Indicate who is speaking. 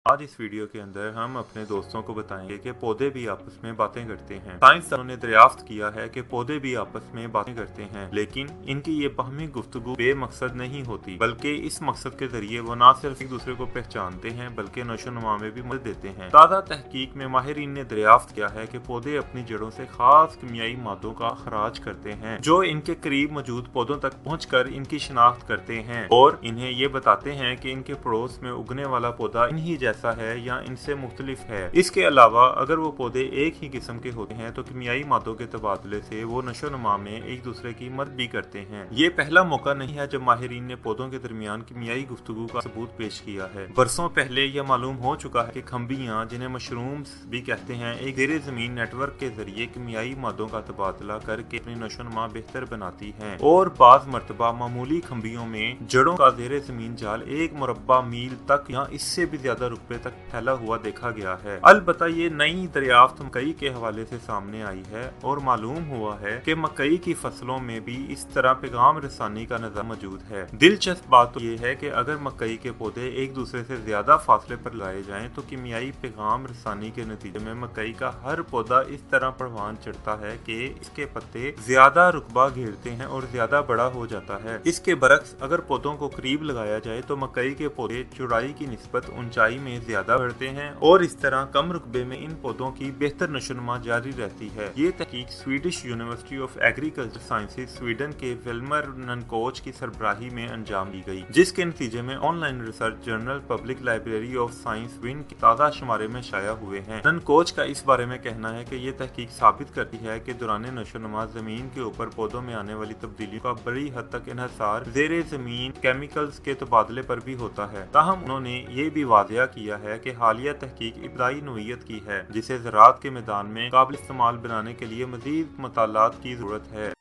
Speaker 1: आज इस वीडियो के अंदर हम अपने दोस्तों को बताएंगे कि पौधे भी आपस में बातें करते हैं। साइंसदानों ने दरियाफ्त किया है कि पौधे भी आपस में बातें करते हैं, लेकिन इनकी ये बाहमी गुफ्तगू बेमकसद नहीं होती, बल्कि इस मकसद के जरिए वो न सिर्फ एक दूसरे को पहचानते हैं बल्कि नशोनुमा में भी मदद देते हैं। ताज़ा तहकीक में माहिरीन ने दरियाफ्त किया है कि पौधे अपनी जड़ों से खास कीमियाई मादों का खराज करते हैं जो इनके करीब मौजूद पौधों तक पहुँच इनकी शिनाख्त करते हैं और इन्हें ये बताते हैं कि इनके पड़ोस में उगने वाला पौधा इन्हीं जैसा है या इनसे मुख्तलिफ है। इसके अलावा अगर वो पौधे एक ही किस्म के होते हैं तो कीमियाई मादों के तबादले से वो नशोनुमा में एक दूसरे की मदद भी करते हैं। ये पहला मौका नहीं है जब माहिरीन ने पौधों के दरमियान कीमियाई गुफ्तगू का सबूत पेश किया है। बरसों पहले यह मालूम हो चुका है कि खम्बियां, जिन्हें मशरूम्स भी कहते हैं, एक ज़ेरे ज़मीन नेटवर्क के जरिए कीमियाई मादों का तबादला करके अपनी नशोनुमा बेहतर बनाती है और बाज़ मरतबा मामूली खम्बियों में जड़ों का ज़ेरे ज़मीन जाल 1 मुरब्बा मील तक या इससे भी ज्यादा रुकबे तक फैला हुआ देखा गया है। अलबत्ता ये नई दरियाफ्त मकई के हवाले से सामने आई है और मालूम हुआ है कि मकई की फसलों में भी इस तरह पैगाम रसानी का निज़ाम मौजूद है। दिलचस्प बात तो ये है कि अगर मकई के पौधे एक दूसरे से ज्यादा फासले पर लगाए जाएं तो कीमियाई पैगाम रसानी के नतीजे में मकई का हर पौधा इस तरह परवान चढ़ता है कि इसके पत्ते ज्यादा रुकबा घेरते हैं और ज्यादा बड़ा हो जाता है। इसके बरक्स अगर पौधों को करीब लगाया जाए तो मकई के पौधे चौड़ाई की निस्बत ऊंचाई में ज्यादा बढ़ते हैं और इस तरह कम रुकबे में इन पौधों की बेहतर नशोनुमा जारी रहती है। ये तहकीक Swedish university of agriculture sciences Sweden के विल्मर ननकोच की सरबराही में अंजाम दी गई, जिसके नतीजे में online research journal public library of science win की ताज़ा शुमारे में शाया हुए हैं। ननकोच का इस बारे में कहना है कि ये तहकीक साबित करती है कि दौरान नशोनुमा जमीन के ऊपर पौधों में आने वाली तब्दीलियों का बड़ी हद तक इन्हसार ज़ेरे ज़मीन केमिकल्स के तबादले पर भी होता है। ताहम उन्होंने ये भी वादिया किया है कि हालिया तहकीक इब्तदाई नोयत की है, जिसे ज़राअत के मैदान में काबिल इस्तेमाल बनाने के लिए मज़ीद मतालात की ज़रूरत है।